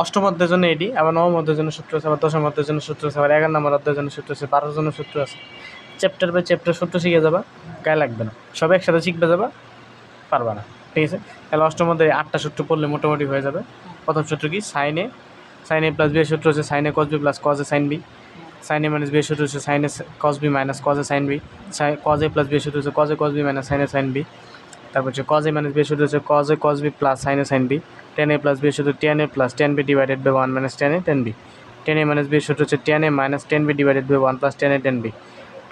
অষ্টম অধ্যায়ের জন্য এটি, আবার নবম অধ্যায়ের জন্য সূত্র আছে, আবার দশম অধ্যায়ের জন্য সূত্র আছে, আবার 11 নম্বর অধ্যায়ের জন্য সূত্র আছে, 12 জন্য সূত্র আছে। চ্যাপ্টার বাই চ্যাপ্টার সূত্র শিখে যাবা, গায়ে লাগবে না, সব একসাথে শিখবে যাবা, পারবা না, ঠিক আছে। তাহলে অষ্টম অধ্যায়ে 8টা সূত্র পড়লে মোটামুটি হয়ে যাবে। প্রথম সূত্র কি? সাইন এ প্লাস বি এর সূত্র হচ্ছে sine A cos B plus cos A sine B. Sine A minus B এর সূত্র হচ্ছে sine A cos B minus cos A sine B. Cos A plus B এর সূত্র হচ্ছে cos A cos B minus sine A sine B. তারপর হচ্ছে cos A minus B এর সূত্র হচ্ছে cos A cos B plus sine A sine B. Tan A plus B এর সূত্র ten A plus tan B divided by 1 minus tan A tan B. Tan A minus B এর সূত্র হচ্ছে tan A minus tan B divided by 1 plus tan A tan B.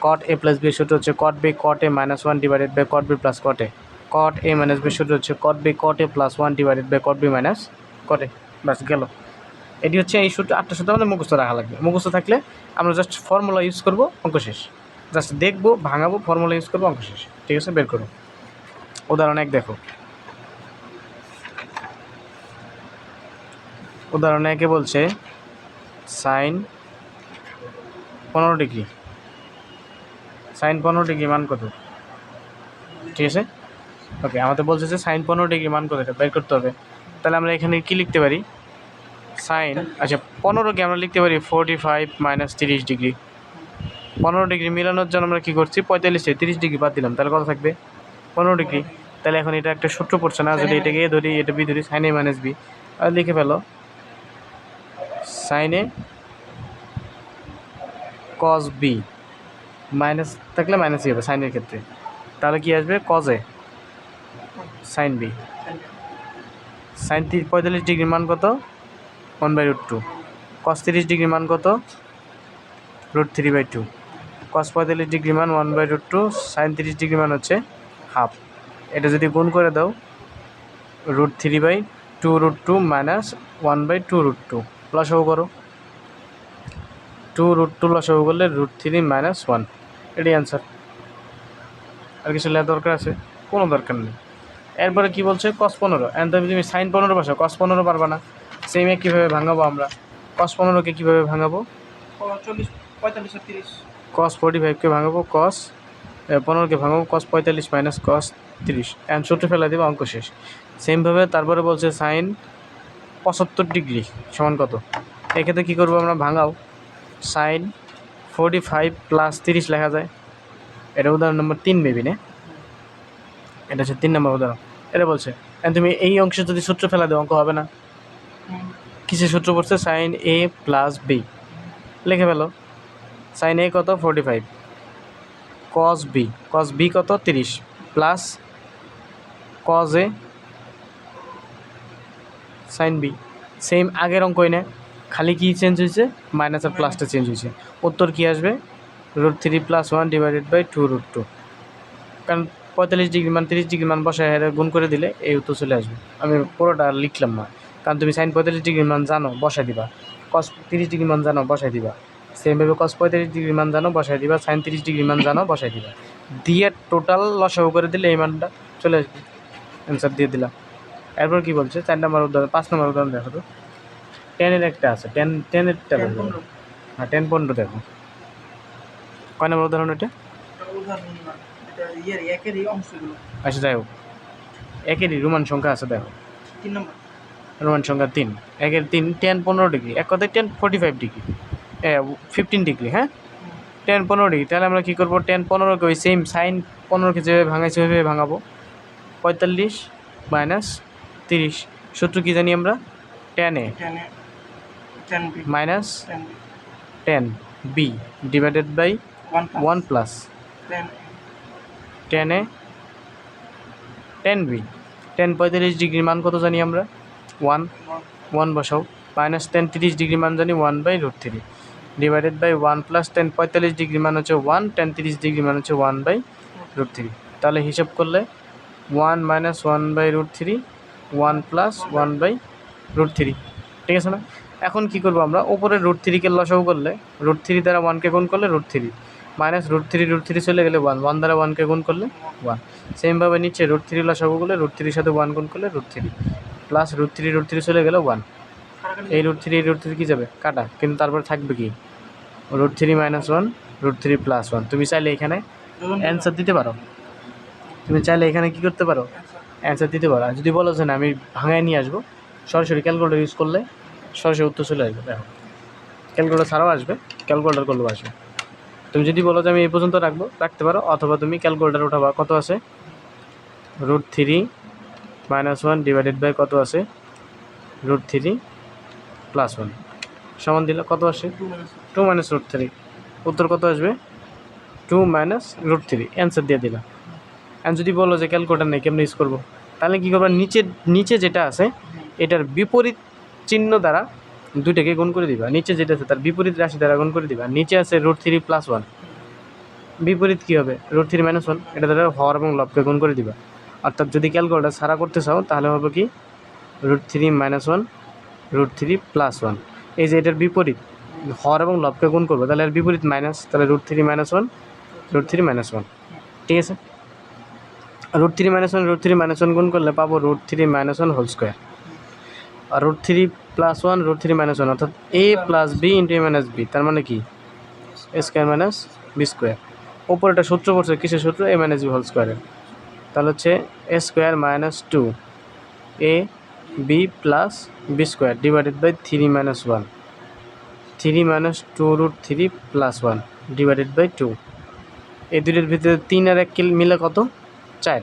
Cot A plus B এর সূত্র হচ্ছে cot B cot A minus 1 divided by cot B plus cot A. Cot A minus B এর সূত্র হচ্ছে cot B cot A plus 1 divided by cot B minus কট এ। বাস গেল। এটি হচ্ছে এই সূত্র, 8টা সূত্র আমাদের মুখস্থ রাখা লাগবে। মুখস্থ থাকলে আমরা জাস্ট ফর্মুলা ইউজ করবো, অঙ্ক শেষ। জাস্ট দেখবো, ভাঙাবো, ফর্মুলা ইউজ করবো, অঙ্ক শেষ। ঠিক আছে, বের করো। উদাহরণ 1 দেখো। উদাহরণ 1-এ বলছে সাইন 15 ডিগ্রি। সাইন 15 ডিগ্রি মান কত? ঠিক আছে, ওকে। আমাদের বলছে যে সাইন 15 ডিগ্রি মান কত, এটা বের করতে হবে। তাহলে আমরা এখানে কি লিখতে পারি? সাইন, আচ্ছা 15কে আমরা লিখতে পারি 45 মাইনাস 30 ডিগ্রি। 15 ডিগ্রি মিলানোর জন্য আমরা কী করছি? 45 থেকে 30 ডিগ্রি বাদ দিলাম, তাহলে কত থাকবে? 15 ডিগ্রি। তাহলে এখন এটা একটা সূত্র পড়ছে না, যদি এটাকে এ ধরি, এটা বি ধরি, সাইন এ মাইনাস বি, আর লিখে ফেলো sine A cos B, minus থাকলে মাইনাসই হবে সাইনের ক্ষেত্রে। তাহলে কি আসবে? Cos A sine B. Sine 45 ডিগ্রির মান কত? 1/√2। কস 30 ডিগ্রির মান কত? √3/2। কস 45 ডিগ্রি মান 1/√2, সাইন 30 ডিগ্রি মান হচ্ছে হাফ। এটা যদি গুণ করে দাও, √3/2√2 মাইনাস 1/2√2, লসাগু করো। 2√2 লসাগু করলে √3 মাইনাস 1, এটাই অ্যান্সার। আর কিছু লেখার দরকার আছে? কোনো দরকার নেই। এরপরে কি বলছে? cos 15। এন্ড তুমি সাইন 15 বসাও, cos 15 পারবা না। সেম কীভাবে ভাঙাবো আমরা? cos 15কে কীভাবে ভাঙাবো? 45 45 আর 30। cos 45কে ভাঙাবো, cos 15কে ভাঙাবো cos 45 minus cos 30, and সূত্র ফেলা দেবো, অঙ্ক শেষ। সেমভাবে তারপরে বলছে সাইন 75 ডিগ্রি সমান কত? এক্ষেত্রে কী করবো আমরা? ভাঙাও। সাইন 45 প্লাস 30 লেখা যায়। এটা উদাহরণ নম্বর 3 মেবি না? এটা হচ্ছে 3 নম্বর উদাহরণ। এটা বলছে তুমি এই অংশে যদি সূত্র ফেলা দেও, অঙ্ক হবে না। কিসের সূত্র পড়ছে? সাইন এ প্লাস বি, লিখে ফেলো। সাইন এ কত? 45, কস বি কত? 30, plus cos A sine B. Same আগের অঙ্কই না, খালি কি চেঞ্জ হয়েছে? মাইনাস আর প্লাসটা চেঞ্জ হয়েছে। উত্তর কী আসবে? √3 প্লাস 1 ডিভাইডেড বাই 2√2। কারণ 45 ডিগ্রি মান 30 ডিগ্রি মান বসায় গুণ করে দিলে এই উত্তর চলে আসবে। আমি পুরোটা লিখলাম না, কারণ তুমি সাইন 45 ডিগ্রি মান জানো, বসায় দিবা। কস 30 ডিগ্রি মান জানো, বসায় দিবা। সেমভাবে কস 45 ডিগ্রি মান জানো, বসায় দিবা। সাইন 30 ডিগ্রি মান জানো, বসায় দিবা। দিয়ে টোটাল লসাগু করে দিলে এই মানটা চলে আসবে। অ্যান্সার দিয়ে দিলাম। এরপর কী বলছে? 4 নম্বর উদাহরণ, 5 নম্বর উদাহরণ দেখো তো। 10-এর একটা আছে, 10-এরটা দেখো। হ্যাঁ 10 15 দেখো। কয় নম্বর উদাহরণ এটা? আচ্ছা যাই হোক, একেরই রোমান সংখ্যা আছে, দেখো 3 নম্বর রোমান সংখ্যা 3। 1-এর 3, 10 15 ডিগ্রি, এক কথায় 10 45 ডিগ্রি, 15 ডিগ্রি। হ্যাঁ 10 15 ডিগ্রি। তাহলে আমরা কী করবো? 10 15কে ওই সেম সাইন 15কে যেভাবে ভাঙাইছে ওইভাবে ভাঙাবো। 45 মাইনাস 30, সূত্র কী জানি আমরা? tan a minus tan b divided by 1 plus tan a tan b। 10 45 ডিগ্রির মান কত জানি আমরা? 1 বসাও। মাইনাস 10 30 ডিগ্রি মান জানি 1/√3 ডিভাইডেড বাই 1 প্লাস 10 45 ডিগ্রি মান হচ্ছে 1, 10 30 ডিগ্রি মান হচ্ছে 1/√3। তাহলে হিসাব করলে 1 মাইনাস 1/√3, 1 প্লাস 1/√3, ঠিক আছে না? এখন কী করবো আমরা? ওপরে √3কে লসাগু করলে, √3 দ্বারা 1কে গুণ করলে √3, মাইনাস √3 চলে গেলে 1 দ্বারা 1কে গুণ করলে 1। সেমভাবে নিচে √3 লসাগু করলে √3-এর সাথে 1 গুণ করলে √3, প্লাস √3 চলে গেলে 1। এই √3 কী যাবে? কাটা, কিন্তু তারপরে থাকবে কি? √3 মাইনাস 1, √3 প্লাস 1। তুমি চাইলে এখানে অ্যান্সার দিতে পারো। তুমি চাইলে এখানে কী করতে পারো? অ্যান্সার দিতে পারো। আর যদি বলো যে না আমি ভাঙায় নিয়ে আসবো, সরাসরি ক্যালকুলেটর ইউজ করলে সরাসরি উত্তর চলে আসবে। দেখো ক্যালকুলেটর ছাড়াও আসবে, ক্যালকুলেটর করলেও আসবে। তুমি যদি বলো যে আমি এই পর্যন্ত রাখতে পারো, অথবা তুমি ক্যালকুলেটর উঠাবা, কত আছে √3 - 1 ডিভাইডেড বাই কত আছে √3 + 1 সমান দিলে কত আসে 2 - √3। উত্তর কত আসবে 2 - √3, অ্যান্সার দিয়ে দিলাম। অ্যান্ড যদি বলো যে ক্যালকুলেটর নেই কেমনি ইউজ করবো, তাহলে কী করবা, নিচে যেটা আছে এটার বিপরীত চিহ্ন দ্বারা দুইটাকে গুণ করে দিবা। নিচে যেটা আছে তার বিপরীত রাশি দ্বারা গুণ করে দিবা। নিচে আছে √3 + 1, বিপরীত কী হবে √3 - 1, এটা দ্বারা হর এবং লবকে গুণ করে দিবা। অর্থাৎ যদি ক্যালকুলেটর ছাড়া করতে চাও তাহলে হবে কি √3 - 1 √3 + 1। এই যে এটার বিপরীত হর এবং লবকে গুণ করবো, তাহলে এর বিপরীত মাইনাস, তাহলে √3 - 1 √3 - 1, ঠিক আছে। √3 - 1 √3 - 1 গুণ করলে পাবো √3 - 1 হোল স্কোয়ার, আর √3 + 1 √3 - 1, অর্থাৎ a + b × a - b, তার মানে কি a² - b²। ওপর একটা সূত্র পড়ছে, কিসের সূত্র, a - b হোল স্কোয়ারের। তাহলে হচ্ছে a² - 2 ab + b² divided by 3 - 1, 3 - 2 √3 + 1 divided by 2। এই দুটোর ভিতরে 3 আর 1 মিলে কত 4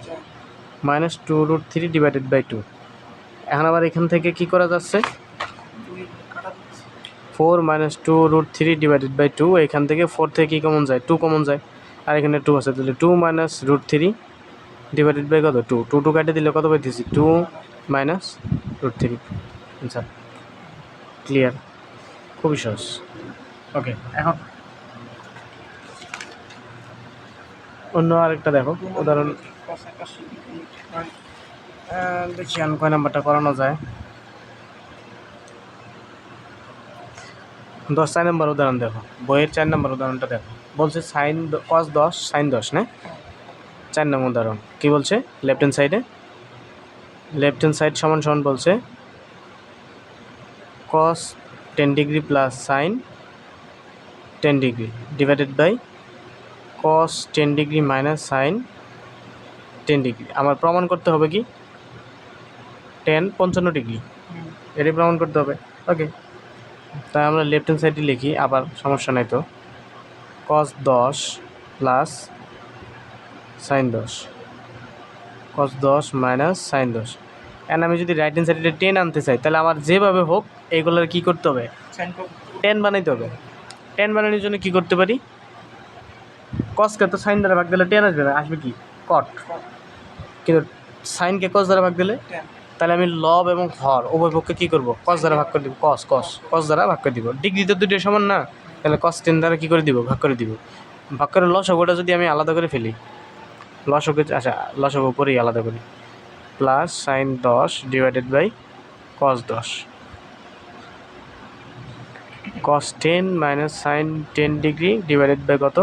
-2 √3 ডিভাইডেড বাই 2। এখন আবার এখান থেকে কি করা যাচ্ছে 4 - 2 √3 ডিভাইডেড বাই 2, এখান থেকে 4 থেকে কী কমন যায় 2 কমন যায়, আর এখানে 2 আছে, তাহলে 2 - √3 ডিভাইডেড বাই কত 2, 2 কাটে দিলে কত পাইতেছি 2 - √3। আচ্ছা ক্লিয়ার, খুবই সহজ। ওকে, এখন অন্য আরেকটা দেখো উদাহরণ, দেখি আমি কয় নাম্বারটা করানো যায়। 4 নম্বর উদাহরণ দেখো, বইয়ের 4 নম্বর উদাহরণটা দেখো। বলছে cos 10 sin 10, না 4 নম্বর উদাহরণ কী বলছে, লেফট হ্যান্ড সাইড সমান সমান বলছে cos 10 degree plus sin 10 degree divided by cos 10 degree minus sin 10 degree. আমার প্রমাণ করতে হবে কি tan 55 ডিগ্রি, এটাই প্রমাণ করতে হবে। ওকে, তাই আমরা লেফট হ্যান্ড সাইডে লিখি, আবার সমস্যা নাই তো, cos 10 plus sin 10, cos 10 minus sin 10। And আমি যদি রাইট হ্যান্ড সাইডে 10 আনতে চাই, তাহলে আমার যেভাবে হোক এইগুলোর কী করতে হবে 10 বানাইতে হবে। 10 বানানোর জন্য কী করতে পারি, কসকে তো সাইন দ্বারা ভাগ দিলে 10 আসবে না, আসবে কি কট, কিন্তু সাইনকে কস দ্বারা ভাগ দিলে, তাহলে আমি লব এবং হর উভয় পক্ষে কী করবো কস দ্বারা ভাগ করে দিব, কস দ্বারা ভাগ করে দিব। ডিগ্রি তো দুটো সমান না, তাহলে cos 10 দ্বারা কী করে দিব ভাগ করে দিব। ভাগ করে লসাগুটা যদি আমি আলাদা করে ফেলি, লসাগু, আচ্ছা লসাগু করেই আলাদা করি, plus sin 10 divided by cos 10, cos 10 minus sin 10 degree divided by কত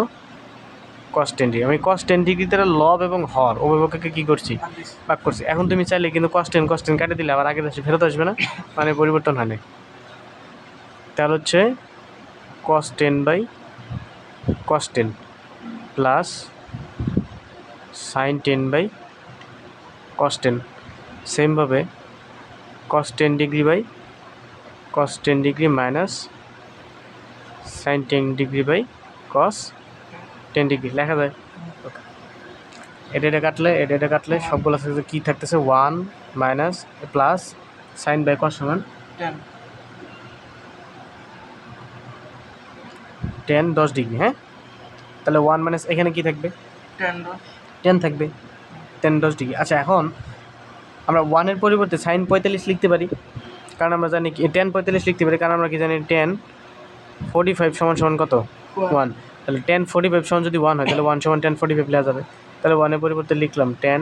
cos 10 ডিগ্রি। আমি cos 10 ডিগ্রি দ্বারা লব এবং হর উভয় পক্ষকে কী করছি ভাগ করছি। এখন তুমি চাইলে কিন্তু cos 10 কাটে দিলে আবার আগের রাশি ফেরত আসবে না, মানে পরিবর্তন হয় না। তাহলে হচ্ছে cos 10 by cos 10 plus sin 10 by cos 10, সেমভাবে cos 10 degree by cos 10 degree minus sin 10 degree by cos 10 degree লেখা যায়। এটা কাটলে সবগুলো সাথে কী থাকতেছে 1 minus plus sine by cos সমান 10 10 ডিগ্রি। হ্যাঁ, তাহলে 1 মাইনাস এখানে কী থাকবে 10 থাকবে, 10 10 ডিগ্রি। আচ্ছা, এখন আমরা 1-এর পরিবর্তে সাইন 45 লিখতে পারি, কারণ আমরা জানি কি 10 45 লিখতে পারি, কারণ আমরা কি জানি 10 45 সমান কত 1, তাহলে 10 45 সমান যদি 1 হয়, তাহলে 1 সমান 10 45 লেখা যাবে। তাহলে 1-এর পরিবর্তে লিখলাম 10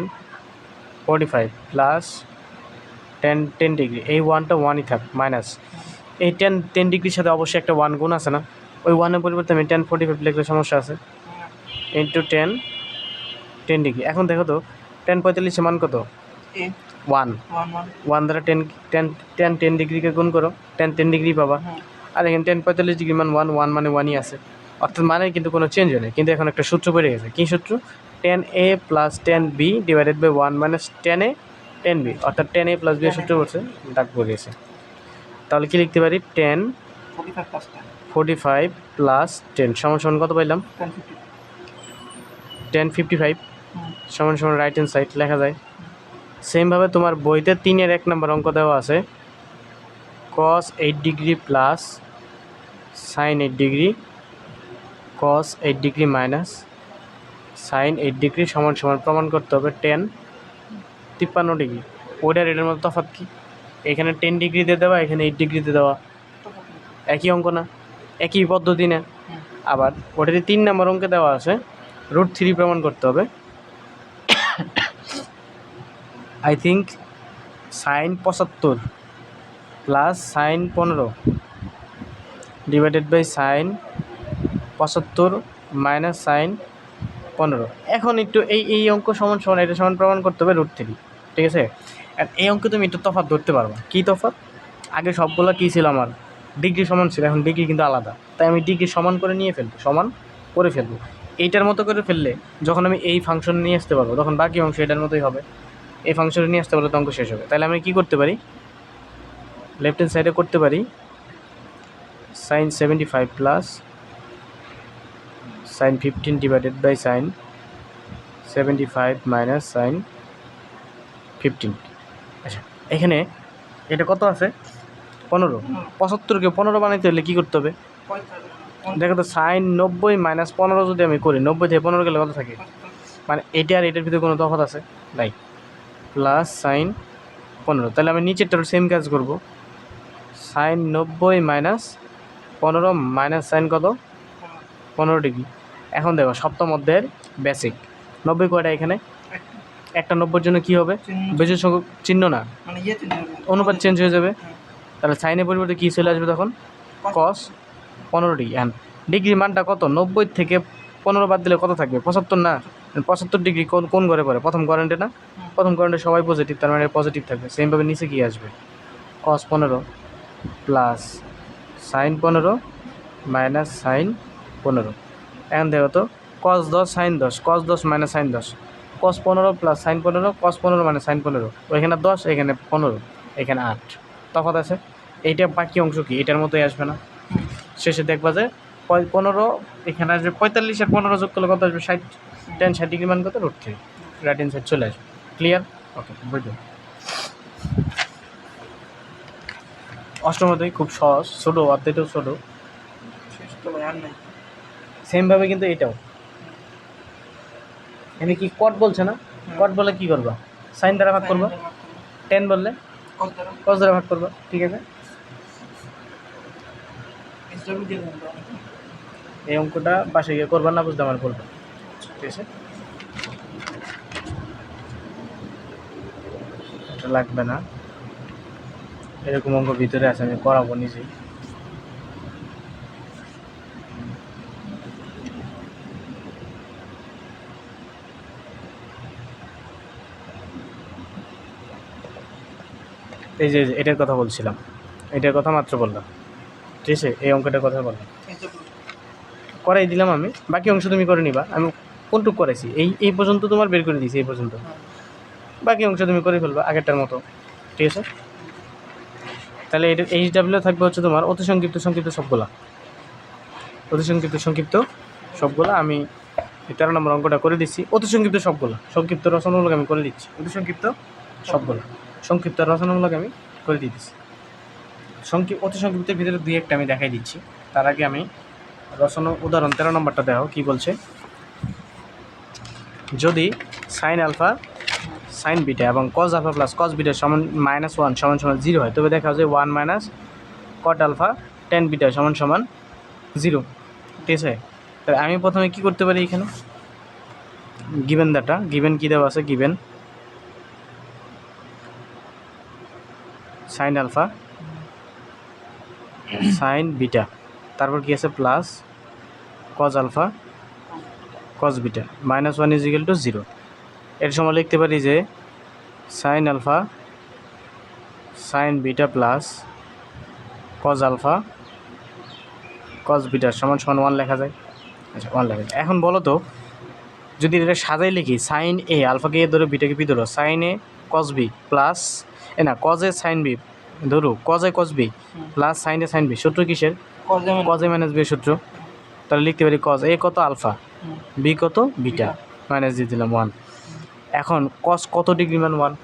45 প্লাস 10 ডিগ্রি, এই 1টা 1ই থাক, মাইনাস এই 10 ডিগ্রির সাথে অবশ্যই একটা 1 গুণ আছে না, ওই 1-এর পরিবর্তে আমি 10 45 লিখলে সমস্যা আছে, ইন্টু 10 ডিগ্রি। এখন দেখো তো 10 45 মান কত 1, 1 দ্বারা 10 ডিগ্রিকে গুণ করো, 10 ডিগ্রি পাবা। আর এখানে 10 45 ডিগ্রি মান 1 মানে 1ই আছে, অর্থাৎ মানে কিন্তু কোনো চেঞ্জ হয় না। কিন্তু এখন একটা সূত্র বেড়ে গেছে, কী সূত্র, 10a plus 10b divided by 1 minus 10a tan B, অর্থাৎ টেন এ প্লাস বি এর সূত্র পড়ছে, দাগ পড়িয়েছে। তাহলে কি লিখতে পারি? 10 45 প্লাস 10 45 প্লাস 10 সমান সমান কত পাইলাম? 1050 1055 হুম সমান সমান রাইট হ্যান্ড সাইড লেখা যায়। সেমভাবে তোমার বইতে 3-এর 1 নম্বর অঙ্ক দেওয়া আছে, cos 8 degree plus sin 8 degree cos 8 degree minus sin 8 degree সমান সমান প্রমাণ করতে হবে 10 53 ডিগ্রি। ওইটার এটার মধ্যে তফাৎ কি? এখানে 10 ডিগ্রি দিয়ে দেওয়া, এখানে 8 ডিগ্রি দিয়ে দেওয়া, একই অঙ্ক না? একই পদ্ধতি না? হুম আবার ওটারই 3 নম্বর অঙ্কে দেওয়া আছে √3 প্রমাণ করতে হবে। I think sin 75 plus sin 15 divided by sin 75 minus sin 15। এখন একটু এই অঙ্ক সমান সমান এটা সমান প্রমাণ করতে হবে √3, ঠিক আছে? আর এই অঙ্কে তুমি একটু তফাৎ ধরতে পারবা। কী তফাৎ? আগে সবগুলো কী ছিল আমার? ডিগ্রি সমান ছিল, এখন ডিগ্রি কিন্তু আলাদা, তাই আমি ডিগ্রি সমান করে নিয়ে ফেলবো, সমান করে ফেলবো। এইটার মতো করে ফেললে যখন আমি এই ফাংশন নিয়ে আসতে পারবো, তখন বাকি অংশ এটার মতোই হবে। এই ফাংশনে নিয়ে আসতে পারলে তো অঙ্ক শেষ হবে। তাহলে আমি কী করতে পারি? লেফট হ্যান্ড সাইডে করতে পারি sin 75 plus sin 15 divided by sin 75 minus sin 15। আচ্ছা, এখানে এটা কত আছে? 15। 75কে 15 বানাইতে হলে কী করতে হবে? 45 দেখো তো, sin 90 মাইনাস 15 যদি আমি করি, 90 থেকে 15 গেলে কত থাকে? মানে এটা আর এটার ভিতরে কোনো তফাৎ আছে? নাই। প্লাস sin 15, তাহলে আমি নিচেরটার সেম কাজ করব। sin 90 মাইনাস 15 মাইনাস sin কত? 15 ডিগ্রি। এখন দেখো সপ্তম অধ্যায়ের বেসিক, 90 কয়টা এখানে? একটা 90-এর জন্য কী হবে? বেজোড় সংখ্যক চিহ্ন না, মানে ইয়ে চেঞ্জ হবে অনুপাত চেঞ্জ হয়ে যাবে। তাহলে সাইনের পরিবর্তে কী চলে আসবে তখন? cos 15 degree. হ্যাঁ, ডিগ্রির মানটা কত? 90 থেকে 15 বাদ দিলে কত থাকবে? 75 না? 75 ডিগ্রি কোন ঘরে পড়ে? প্রথম কোয়াড্রেন্টে না? প্রথম কোয়াড্রেন্টে সবাই পজিটিভ, তার মানে পজিটিভ থাকবে। সেমভাবে নিচে কী আসবে? cos 15 plus sin 15 minus sin 15। এখন দেখো তো, cos 10 sin 10, cos 10 minus sin 10, cos 15 plus sin 15, cos 15 minus sin 15। ওইখানে 10, এখানে 15, এখানে 8, তফাৎ আছে। এইটা বাকি অংশ কি এটার মতোই আসবে না? শেষে দেখবা যে 15 এখানে আসবে, 45 আর 15 যোগ করলে কত আসবে? 60। tan 60 ডিগ্রি মান কত? √3, রাইট হ্যান্ড সাইড চলে আসবে। ক্লিয়ার? ওকে, বুঝলো। অষ্টম অধ্যায় খুব সহজ, ছোটো অধ্যায়টাও ছোটো। শেষ তো ভাই আর নাই সেমভাবে কিন্তু এটাও, এখানে কি কট বলছে না? কট বলে কী করবা? সাইন দ্বারা ভাগ করবা। 10 বললে কত দ্বারা cos দ্বারা ভাগ করবা, ঠিক আছে? এসডব্লিউ দিয়ে দেন তো এই অঙ্কটা পাশে গিয়ে করবা, না বুঝতে আমার বলবা, ঠিক আছে? এটা লাগবে না, এরকম অঙ্ক ভিতরে আছে, আমি করাবো নিজেই। এই যে এটার কথা বলছিলাম, এটার কথা মাত্র বললাম, ঠিক আছে? এই অঙ্কটার কথা বললাম, এসডব্লিউ করাই দিলাম আমি। বাকি অংশ তুমি করে নিবা। আমি কোনটুক করাইছি এই পর্যন্ত তোমার বের করে দিয়েছি, এই পর্যন্ত। বাকি অংশ তুমি করে ফেলবা আগেরটার মতো, ঠিক আছে? তাহলে এটা HW থাকবে হচ্ছে তোমার অতি সংক্ষিপ্ত সংক্ষিপ্ত সবগুলা, অতি সংক্ষিপ্ত সংক্ষিপ্ত সবগুলা। আমি 13 নম্বর অঙ্কটা করে দিচ্ছি। অতি সংক্ষিপ্ত সবগুলা, সংক্ষিপ্ত রচনামূলক আমি করে দিচ্ছি। অতি সংক্ষিপ্ত সবগুলা, সংক্ষিপ্ত রচনামূলক আমি করে দিচ্ছি। অতি সংক্ষিপ্তের ভিতরে 2-1টা আমি দেখাই দিচ্ছি। তার আগে আমি রচনা উদাহরণ 13 নম্বরটা দেখো কী বলছে। যদি সাইন আলফা সাইন বিটা এবং cos alpha plus cos beta সমান -1 সমান সমান 0 হয়, তবে দেখা যায় 1 minus cot alpha tan beta সমান সমান 0, ঠিক আছে? তাহলে আমি প্রথমে কী করতে পারি? এখানে গিভেন ডাটা, গিভেন কী দেওয়া আছে? Given sine alpha sine beta, তারপর কী আছে? Plus cos alpha cos beta, -1 = 0। এর সময় লিখতে পারি যে sine alpha sine beta plus cos alpha cos beta সমান সমান 1 লেখা যায়। আচ্ছা, 1 লেখা যায়। এখন বলো তো, যদি এটা সাজাই লিখি, সাইন এ আলফাকে এ ধরো, বিটাকে বি ধরো, sine A cos B plus না কজ এ সাইন বি, ধরু cos A cos B plus sine A sine B, সূত্র কিসের? কজ এ মাইনাস বি সূত্র। তাহলে লিখতে পারি কজ এ কত আলফা, বি কত বিটা, মাইনাস দিয়ে দিলাম 1। এখন কস কত ডিগ্রি মান 1,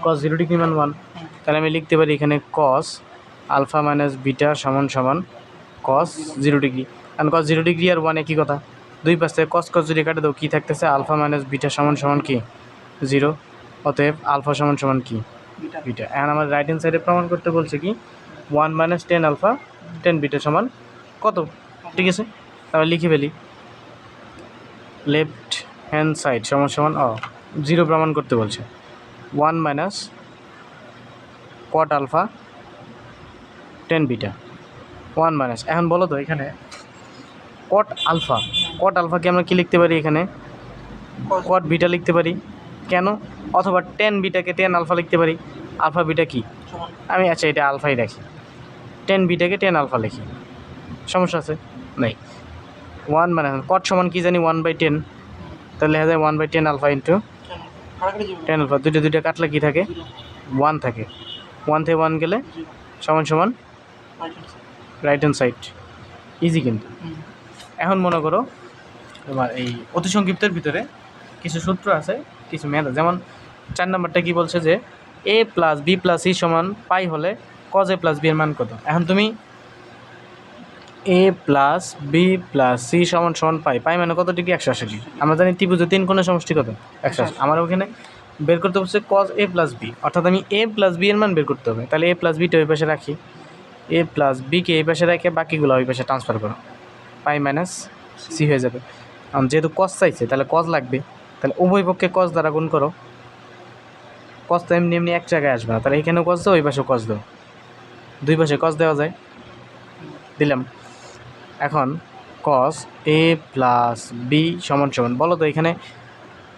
কস 0 ডিগ্রি মান 1। তাহলে আমি লিখতে পারি এখানে কস আলফা মাইনাস বিটা সমান সমান কস 0 ডিগ্রি। কারণ কস 0 ডিগ্রি আর 1 একই কথা, দুই পাশ থেকে কস কস যদি কাটে দাও কী থাকতেছে? আলফা মাইনাস বিটা সমান সমান কি 0, অতএব আলফা সমান সমান কি বিটা। এখন আমার রাইট হ্যান্ড সাইডে প্রমাণ করতে বলছে কি 1 মাইনাস 10 আলফা 10 বিটা সমান কত, ঠিক আছে? তাহলে লিখে ফেলি, লেফট হ্যান্ড সাইড সমান সমান 0 প্রমাণ করতে বলছে 1 minus cot alpha 10 beta 1 minus. এখন বলো তো এখানে কট আলফাকে আমরা কি লিখতে পারি? এখানে কট বিটা লিখতে পারি কেন? অথবা 10 বিটাকে 10 আলফা লিখতে পারি। আলফা বিটা কি আমি, আচ্ছা এটা আলফাই রাখি, 10 বিটাকে 10 আলফা লিখি, সমস্যা আছে? নেই। 1 মানে কট সমান কি জানি 1/10, তাহলে লেখা যায় 1/10 আলফা ইন্টু 10 আলফা। দুইটা কাটলে কি থাকে? 1 থাকে, 1 থেকে 1 গেলে সমান সমান রাইট হ্যান্ড সাইড। ইজি কিন্তু। এখন মনে করো তোমার এই অতি সংক্ষিপ্তের ভিতরে কিছু সূত্র আছে, কিছু ম্যাথ আছে। যেমন 4 নম্বরটা কি বলছে যে a plus B plus C সমান পাই হলে কজ এ প্লাস বি এর মান কত? এখন তুমি a plus B plus C সমান সমান পাই মানে কত ডিগ্রি? 180 ডিগ্রি। আমরা জানি ত্রিভুজের 3 কোণের সমষ্টি কত? 180। আমার ওখানে বের করতে বলছে কজ এ প্লাস বি, অর্থাৎ আমি a প্লাস বি এর মান বের করতে হবে। তাহলে a প্লাস বিটা ওই পাশে রাখি, a প্লাস বিকে এই পাশে রেখে বাকিগুলো ওই পাশে ট্রান্সফার করো, পাই মাইনাস সি হয়ে যাবে। যেহেতু কজ চাইছে তাহলে কজ লাগবে, তাহলে উভয় পক্ষে কজ দ্বারা গুণ করো। কজ তো এমনি এমনি এক জায়গায় আসবে না, তাহলে এখানেও কজ দাও, ওই পাশেও কজ দাও, দুই পাশে কজ দেওয়া যায়, দিলাম। এখন কজ এ প্লাস বি সমান সমান বলো তো এখানে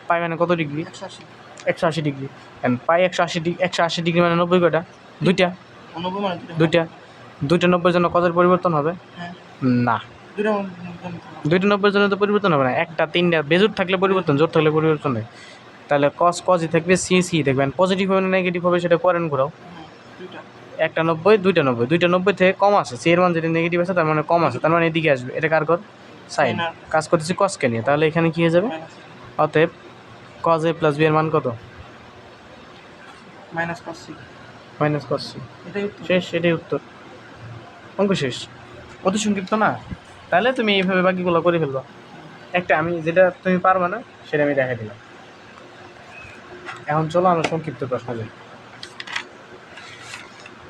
পাই মানে কত ডিগ্রি? 180 ডিগ্রি। পাই 180 ডিগ্রি মানে 90 কয়টা? দুইটা 90 জন্য কজের পরিবর্তন হবে না, 290 জন্য তো পরিবর্তন হবে না, একটা 3টা বেজোর থাকলে পরিবর্তন, জোর থাকলে পরিবর্তন নেই। তাহলে কজই থাকবে, সি থাকবে। পজিটিভ হবে না নেগেটিভ হবে সেটা পরেন ঘোরাও, একটা 90 2টা 90, 2টা 90 থেকে কম আছে, সি এর মান যদি নেগেটিভ আছে তার মানে কম আছে, তার মানে এদিকে আসবে। এটা কার কর? সাইন। কাজ করতেছি কজকে নিয়ে, তাহলে এখানে কি হয়ে যাবে? অতএব কজ এ প্লাস বি এর মান কত? Minus cos C. শেষ, এটাই উত্তর, অঙ্ক শেষ। অতি সংক্ষিপ্ত না? তাহলে তুমি এইভাবে বাকিগুলো করে ফেলবা। একটা আমি যেটা তুমি পারবা না সেটা আমি দেখাই দিলাম। এখন চলো আমরা সংক্ষিপ্ত প্রশ্ন যাই।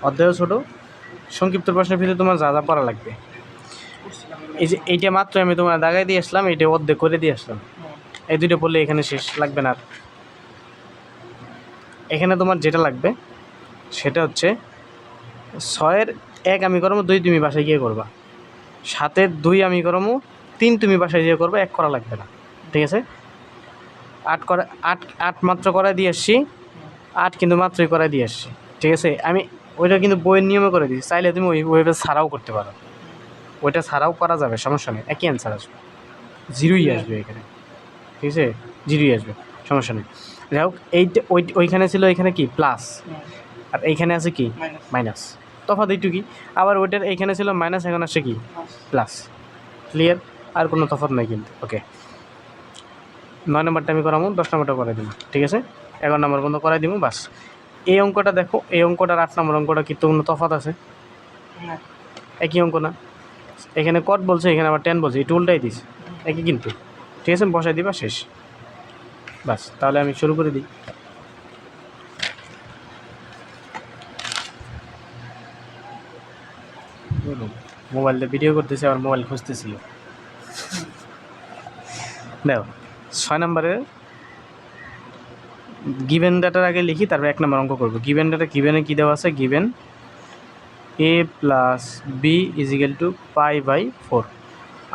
অধ্যায় ছোট, সংক্ষিপ্ত প্রশ্নের ভিতরে তোমার যা যা পড়া লাগবে, এই যে এইটা মাত্র আমি তোমার দাগাই দিয়ে আসলাম, এইটা অর্ধেক করে দিয়ে আসলাম, এই দুটো পড়লে এখানে শেষ, লাগবে না আর। এখানে তোমার যেটা লাগবে সেটা হচ্ছে 6-এর 1 আমি করবো, 2 তুমি বাসায় গিয়ে করবা, 7-এর 2 আমি করবো, 3 তুমি বাসায় গিয়ে করবা, 1 করা লাগবে না, ঠিক আছে? 8 মাত্র করাই দিয়ে আসছি, 8 কিন্তু মাত্রই করাই দিয়ে আসছি, ঠিক আছে? আমি ওইটা কিন্তু বইয়ের নিয়মে করে দিই, চাইলে তুমি ওইভাবে ছাড়াও করতে পারো, ওইটা ছাড়াও করা যাবে, সমস্যা নেই, একই অ্যান্সার আসবে, 0ই আসবে এখানে, ঠিক আছে? 0ই আসবে, সমস্যা নেই। যাই হোক, এইটা ওইখানে ছিল, এখানে কি প্লাস, আর এইখানে আছে কি মাইনাস, তফাৎ এইটু কি। আবার ওইটার এইখানে ছিল মাইনাস, এখন আসছে কি প্লাস, ক্লিয়ার? আর কোনো তফাৎ নাই কিন্তু। ওকে, 9 নম্বরটা আমি করাবো, 10 নম্বরটা করাই দিব, ঠিক আছে? 11 নম্বর পর্যন্ত করাই দিব, বাস। এই অঙ্কটা দেখো, এই অঙ্কটার 8 নম্বর অঙ্কটা কি তো কোনো তফাৎ আছে? একই অঙ্ক না? এখানে কট বলছে, এখানে আবার 10 বলছে, এটা উল্টাই দিস, একই কিন্তু, ঠিক আছে? বসাই দিবা, শেষ, বাস। তাহলে আমি শুরু করে দিই। মোবাইল দিয়ে ভিডিও করতেছি, আবার মোবাইল খুঁজতেছিল। দেখো 6 নম্বরের গিভেন ডাটার আগে লিখি, তারপর 1 নম্বর অঙ্ক করবো। গিভেন ডাটা, গিভেনে কী দেওয়া আছে? Given a plus B is equal to π/4।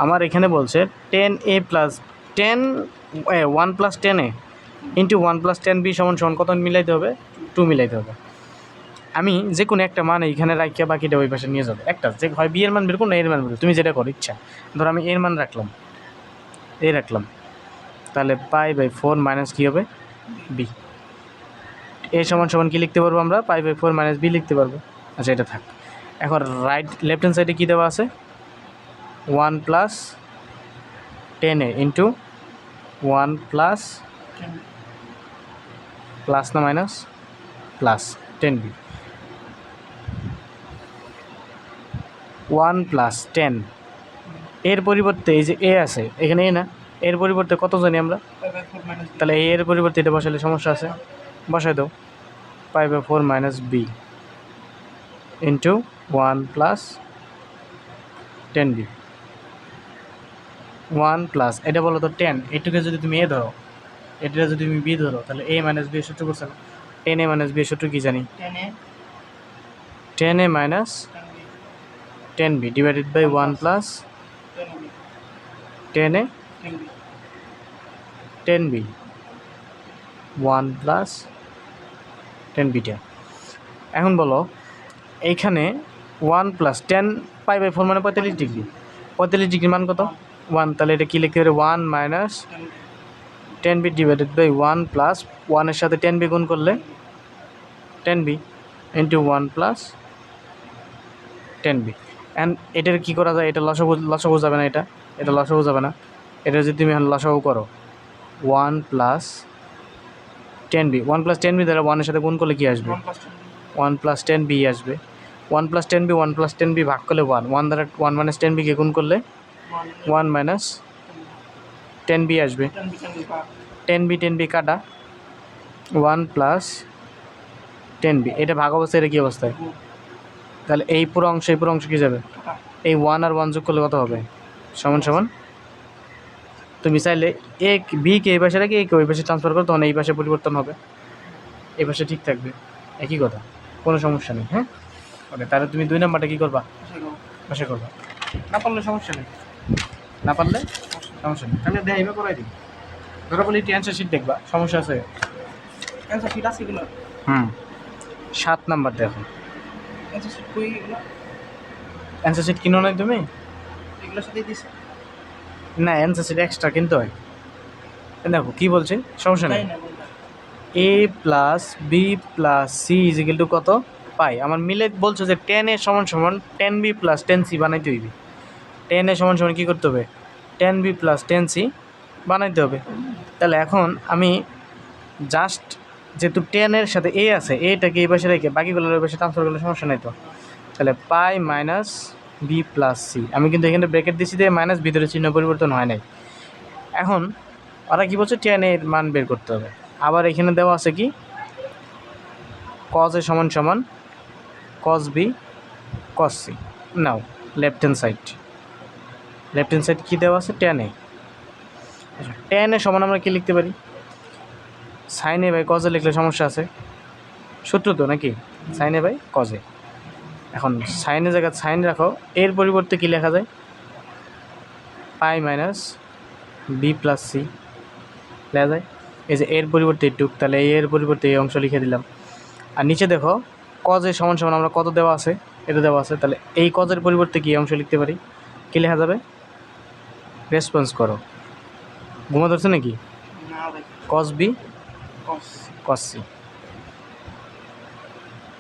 আমার এখানে বলছে 10a plus 1 plus 10a into 1 plus 10b সমান সমান কত মিলাইতে হবে? 2 মিলাইতে হবে। আমি যে কোনো একটা মান এইখানে রাখিয়া বাকিটা ওই পাশে নিয়ে যাবো, একটা যে হয় বি এর মান বের করো না এর মান বের করো, তুমি যেটা করো ইচ্ছা। ধরো আমি এর মান রাখলাম, রাখলাম, তাহলে π/4 মাইনাস কী হবে? বি, এ সমান সমান কি লিখতে পারবো আমরা, পাই বাই 4 মাইনাস বি লিখতে পারবো। আচ্ছা এটা থাক। এখন লেফট হ্যান্ড সাইডে কী দেওয়া আছে, 1 plus 10a into 1 plus plus না মাইনাস প্লাস 10b, 1 প্লাস 10 এর পরিবর্তে এই যে এ আছে এখানে এ না, এর পরিবর্তে কত জানি আমরা, পাই বাই 4 মাইনাস তাহলে এই এর পরিবর্তে এটা বসালে সমস্যা আছে, বসাই দাও। Pi by 4 minus B into 1 plus 10b, 1 plus এটা বলো তো 10, এটুকে যদি তুমি এ ধরো, এটা যদি তুমি বি ধরো, তাহলে এ মাইনাস বি এর সূত্র করছে না, 10a মাইনাস বি এর সূত্র কী জানি, 10a 10a minus 10b divided by 1 plus 10a 10b 1 plus 10bটা। এখন বলো এইখানে 1 প্লাস 10 পাই বাই 4 মানে 45 ডিগ্রি, 45 ডিগ্রির মান কত 1, তাহলে এটা কী লিখতে পারে 1 minus 10b divided by 1 plus 1 এর সাথে 10b গুণ করলে 10b into 1 plus 10b। And এটার কী করা যায়, এটা লসাগু যাবে না, এটা লসাগু যাবে না, এটা যদি তুমি এখন লসাগু করো 1 প্লাস 10b, 1 প্লাস 10b দ্বারা 1 এর সাথে গুণ করলে কী আসবে, 1 প্লাস 10b আসবে, 1 প্লাস 10b 1 প্লাস 10b ভাগ করলে 1, 1 দ্বারা 1 মাইনাস 10bকে গুণ করলে 1 মাইনাস 10b আসবে, 10b কাটা 1 প্লাস 10b, এটা ভাগ অবস্থায়, এটা কী অবস্থায়, তাহলে এই পুরো অংশ কী যাবে, এই 1 আর 1 যোগ করলে কত হবে, সমান সমান, তুমি চাইলে এ বিকে এই পাশে রেখে একে ওই পাশে ট্রান্সফার করো, তখন এই পাশে পরিবর্তন হবে, এই পাশে ঠিক থাকবে, একই কথা, কোনো সমস্যা নেই। হ্যাঁ ওকে, তাহলে তুমি 2 নাম্বারটা কী করবা, পাশে করবা, না পারলে সমস্যা নেই, না পারলে সমস্যা নেই, তাহলে দেখাইবে করাই দিই, ধরো বলি এটি অ্যান্সার শিট দেখবা, সমস্যা আছে, অ্যান্সার শিট আছে এগুলো, 7 নাম্বার দেখো, অ্যান্সার শিট কই এগুলো, অ্যান্সার শিট কিনো নাই তুমি, এগুলোর সাথে দিছে না অ্যান্সার শিট এক্সট্রা কিনতে হয়, দেখো কী বলছে, সমস্যা নেই, তাই না বললা A plus B plus C is equal to কত পাই, আমার মিলে বলছো যে 10a সমান সমান 10b প্লাস 10c বানাইতে হইবে, 10a সমান সমান কী করতে হবে, 10b প্লাস 10c বানাইতে হবে। তাহলে এখন আমি জাস্ট যেহেতু 10-এর সাথে এ আছে, এটাকে এই পাশে রেখে বাকিগুলোর ওই পাশে ট্রান্সফার করলে সমস্যা নাই তো, তাহলে পাই মাইনাস বি প্লাস সি, আমি কিন্তু এখানে ব্র্যাকেট দিচ্ছি দিয়ে মাইনাস ভিতরে চিহ্ন পরিবর্তন হয় নাই। এখন ওরা কী বলছে 10-এর মান বের করতে হবে, আবার এখানে দেওয়া আছে কি cos a সমান সমান cos b cos c, now left hand side কী দেওয়া আছে 10a, 10a সমান আমরা কী লিখতে পারি, sine A by cos a লিখলে সমস্যা আছে, সূত্র তো নাকি, sine A by cos a, এখন সাইনের জায়গায় সাইন রাখো, এর পরিবর্তে কী লেখা যায়, পাই মাইনাস বি প্লাস সি লেখা যায়, এই যে এর পরিবর্তে এইটুক, তাহলে এর পরিবর্তে এই অংশ লিখে দিলাম। আর নিচে দেখো cos a সমান সমান আমরা কত দেওয়া আছে, এটা দেওয়া আছে, তাহলে এই cos এর পরিবর্তে কী অংশ লিখতে পারি, কী লেখা যাবে, রেসপন্স করো, ঘুমা ধরছে নাকি, না ভাই cos b কস cos c,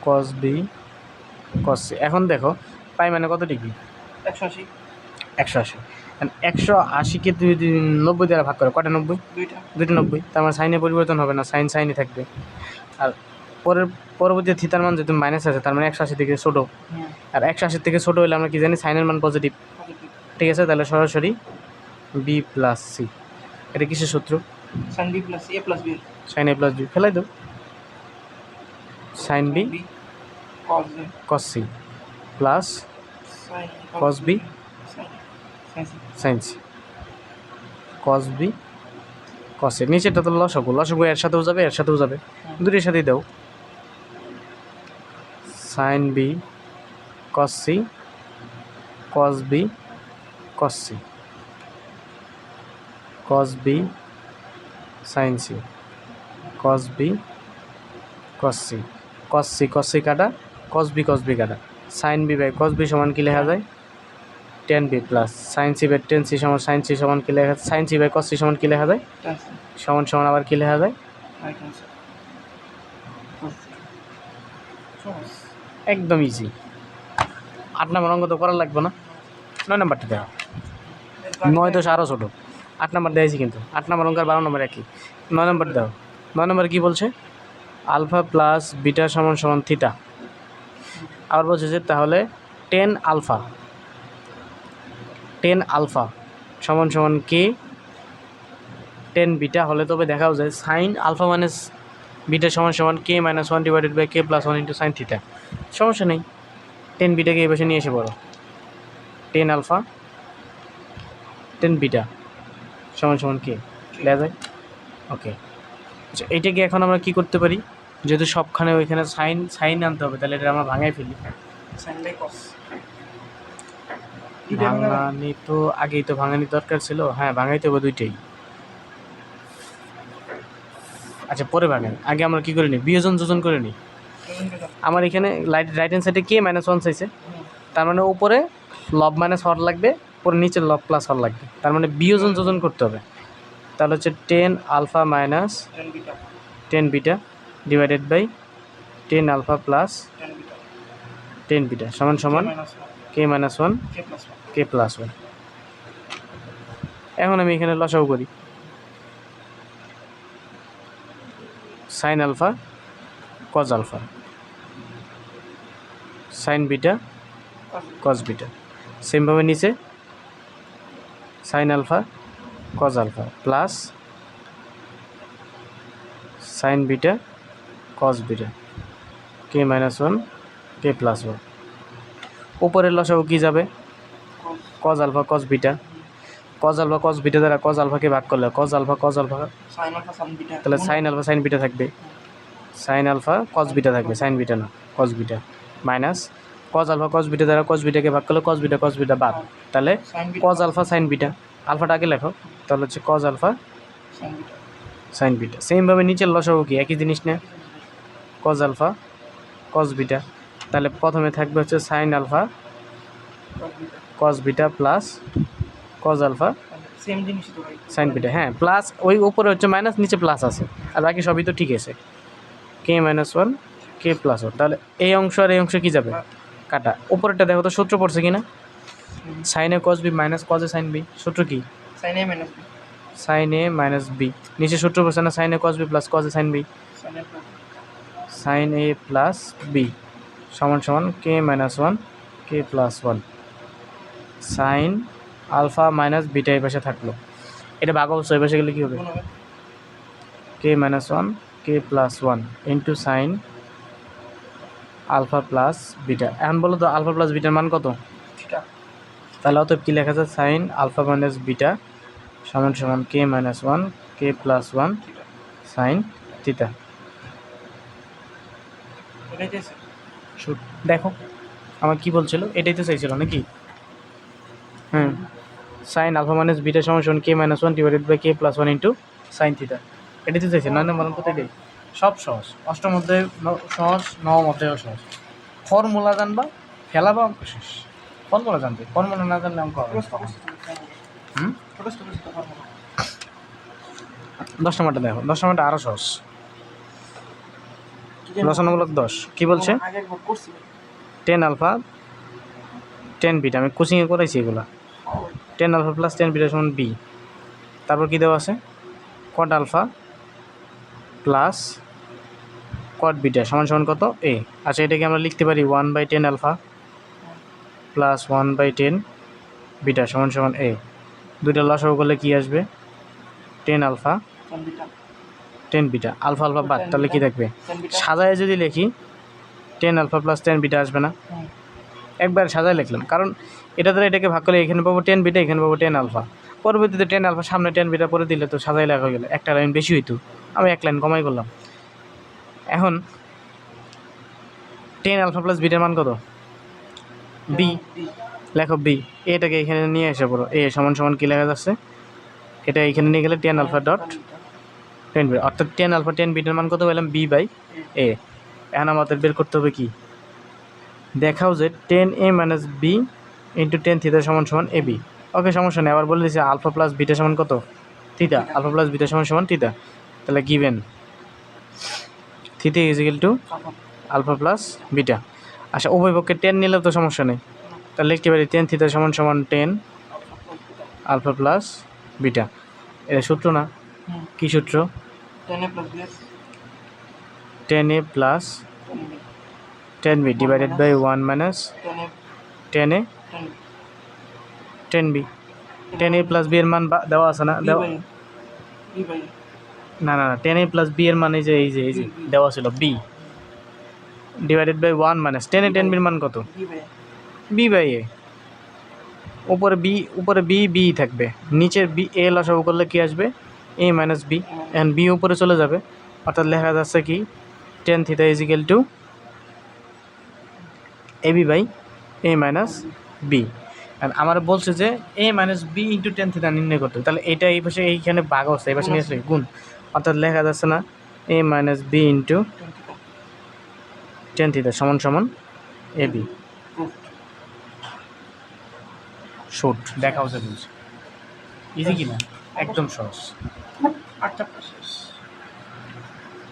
cos b cos c। এখন দেখো পাই মানে কত ডিগ্রি, 180 180, 180কে তুমি 90 দ্বারা ভাগ করো, কটা 90, দুইটা 90, তার মানে সাইনে পরিবর্তন হবে না, সাইনই থাকবে, আর পরবর্তী থিতার মান যেহেতু মাইনাস আছে, তার মানে 180 থেকে ছোটো, আর 180 থেকে ছোটো হলে আমরা কি জানি সাইনের মান পজিটিভ, ঠিক আছে, তাহলে সরাসরি বি প্লাস সি, এটা কিসের সূত্র, sine B plus A plus B sine A plus B, ফেলাই দাও, sine B cos A cos C plus sine cos b sine sine C, cos b cos a, নিচেটা তো লসাগু এর সাথেও যাবে, দুটির সাথেই দাও, sine B cos c cos b cos c cos b sin c cos b cos c cos c কাটা cos b কাটা, sin b by cos b সমান কি লেখা যায়, 10b plus sin c by 10c সমান sin c সমান কি লেখা, sin c by cos c সমান কি লেখা যায়, সমান সমান আবার কি লেখা যায়, সহজ একদম ইজি। 8 নম্বর অঙ্ক তো করা লাগবে না, 9 নম্বরটা দেওয়া। 9 10 আরও ছোটো, 8 নম্বর দিয়েছি কিন্তু 8 নম্বর অঙ্ক আর 12 নম্বর একই। 9 নম্বর দাও। 9 নম্বর কী বলছে? আলফা প্লাস বিটা সমান সমান থিটা। আবার বলছে যে তাহলে 10 আলফা সমান সমান কে 10 বিটা হলে তবে দেখাও যায় সাইন আলফা মাইনাস বিটা সমান সমান K minus 1 divided by K plus 1 into sine theta. সমস্যা নেই, 10 বিটাকে এই পাশে নিয়ে এসে পড়ো। 10 আলফা 10 বিটা সমান সমান কে লেয়া যায়। ওকে, আচ্ছা এইটাকে এখন আমরা কি করতে পারি? যেহেতু সবখানে ওইখানে সাইন আনতে হবে, তাহলে এটা আমরা ভাঙাই ফেলি। সাইন বাই কস ভাঙানি তো আগেই তো ভাঙানি দরকার ছিল। হ্যাঁ, ভাঙাইতে হবে দুইটাই। আচ্ছা পরে ভাঙেন, আগে আমরা কী করে নিই? বিয়োজন যোজন করে নিই। আমার এখানে রাইট হ্যান্ড সাইডে কে -1 চাইছে, তার মানে উপরে লব মাইনাস হর লাগবে, পরে নিচে লব প্লাস হর লাগবে, তার মানে বিয়োজন যোজন করতে হবে। তাহলে হচ্ছে 10 alpha minus 10 beta divided by 10 alpha plus 10 beta সমান সমান কে -1 কে প্লাস 1। এখন আমি এখানে লসাগু করি। Sine alpha cos alpha sine beta cos beta, সেমভাবে নিচে sine alpha cos alpha plus sine beta cos beta K -1 কে প্লাস 1। উপরের লসাগু কী যাবে? Cos alpha cos beta, cos alpha cos beta দ্বারা কজ আলফাকে ভাগ করলে কজ আলফা তাহলে সাইন আলফা সাইন বিটা থাকবে, সাইন আলফা কজ বিটা থাকবে, সাইন বিটা না cos beta, minus cos alpha cos beta দ্বারা কজ বিটাকে ভাগ করলে কজ বিটা বাদ, তাহলে কজ আলফা সাইন বিটা, আলফাটা আগে লেখো, তাহলে হচ্ছে কজ আলফা সাইন বিটা। সেমভাবে নিচের লসাগু কি একই জিনিস না, কজ আলফা কজ বিটা, তাহলে প্রথমে থাকবে হচ্ছে sine alpha cos beta plus cos alpha same জিনিসই তো ভাই সাইন বিটা। হ্যাঁ, প্লাস ওই উপরে হচ্ছে মাইনাস, নিচে প্লাস আছে, আর বাকি সবই তো ঠিক আছে। কে -1 কে প্লাস 1, তাহলে এই অংশ আর এই অংশ কী যাবে? কাটা। উপরেরটা দেখো তো সূত্র পড়ছে কি না? Sine A cos B minus cos A sine B, সূত্র কি? Sine A minus B sine A minus B, নিচে সূত্র পড়ছে না sine A cos B plus cos A sine B, sine A plus B সমান সমান কে -1 কে plus 1 sine alpha minus beta এই পাশে থাকলো, এটা ভাগ অবস্থা এই পাশে গেলে কী হবে? কে -1 কে plus 1 into sine alpha plus beta. এখন বলো তো আলফা প্লাস বিটার মান কত? তাহলে অতএব কী লেখা যায়? সাইন আলফা মাইনাস বিটা সমান সমান কে -1 কে প্লাস 1 সাইন থিটা। দেখো আমার কি বলছিল, এটাই তো চাইছিল নাকি? হুম, সাইন আলফা মাইনাস বিটা সমান সমান কে -1 divided by K plus 1 into sine theta, এটাই তো চাইছে। 9 নম্বর অঙ্ক এটাই, সব সহজ। অষ্টম অধ্যায় সহজ, নবম অধ্যায়ও সহজ। ফর্মুলা জানবা, ফেলাবা, অঙ্ক শেষ। ফর্মুলা জানবে, ফর্মুলা না জানলে অঙ্ক হবে। 10 নম্বরটা দেখো, 10 নম্বরটা আরও সহজ। রচনামূলক 10 কী বলছে? 10 আলফা 10 বিটা, আমি কোচিংয়ে করাইছি এগুলো। 10 আলফা প্লাস 10 বিটা সমান বি, তারপর কী দেওয়া আছে? Cot alpha plus cot beta সমান সমান কত? এ। আচ্ছা এটাকে আমরা লিখতে পারি 1/10 আলফা প্লাস 1/10 বিটা সমান সমান এ। দুইটা লসাগু করলে কী আসবে? 10 আলফা 10 বিটা, আলফা আলফা বাদ, তাহলে কী থাকবে? সাজায় যদি লিখি 10 আলফা প্লাস 10 বিটা আসবে না? একবার সাজায় লিখলাম, কারণ এটা দ্বারা এটাকে ভাগ করলে এখানে পাবো 10 বিটা, এখানে পাবো 10 আলফা, পরবর্তীতে 10 আলফা সামনে 10 বিটা পরে দিলে তো সাজাই লেখা হয়ে গেলে একটা লাইন বেশি হইতো, আমি এক লাইন কমাই করলাম। এখন 10 আলফা প্লাস বিটার মান কত? বি, লেখো বি। এটাকে এখানে নিয়ে এসে পড়ো, এ সমান সমান কী লেখা যাচ্ছে? এটা এখানে নিয়ে গেলে 10 আলফা ডট 10 বিটা, অর্থাৎ 10 আলফা 10 বিটার মান কত পেলাম? বি বাই এ। এখন আমাদের বের করতে হবে কি? দেখাও যে 10a minus B into 10 theta সমান সমান এ বি। ওকে, সমস্যা নেই। আবার বলে দিচ্ছি আলফা প্লাস বিটা সমান কত? থিটা। আলফা প্লাস বিটা সমান সমান থিটা, তাহলে given theta is equal to alpha plus beta. আচ্ছা উভয় পক্ষে টেন নিলেও তো সমস্যা নেই, তাহলে লিখতে পারি টেন থিটা সমান সমান টেন আলফা প্লাস বিটা। এটা সূত্র না? হুম কী সূত্র? 10a plus bs tan A plus 10b tan B divided by one minus 10a tan A 10 tan B. Tan A plus B এর মান দেওয়া আছে না? b দেওয়া by b by না না টেন এ প্লাস বি এর মান এই যে B, B. দেওয়া ছিল B divided by one minus tan A tan বির মান কত? b by B by A. উপরে বি বি থাকবে, নিচের বি এ লসাগু করলে কি আসবে? A minus B. এখন বি উপরে চলে যাবে, অর্থাৎ লেখা যাচ্ছে কি tan theta is equal to A B by A minus B. আর আমার বলছে যে A minus B into tan theta নির্ণয় করতে, তাহলে এটা এই পাশে এইখানে ভাগ হচ্ছে, এই পাশে নিয়ে আসলে গুণ, অর্থাৎ লেখা যাচ্ছে না A minus B into 10 theta tan theta সমান সমান এ বি। proved শুট দেখা হচ্ছে বলছে ইজি কিনা? একদম সহজ। 8 chapter শেষ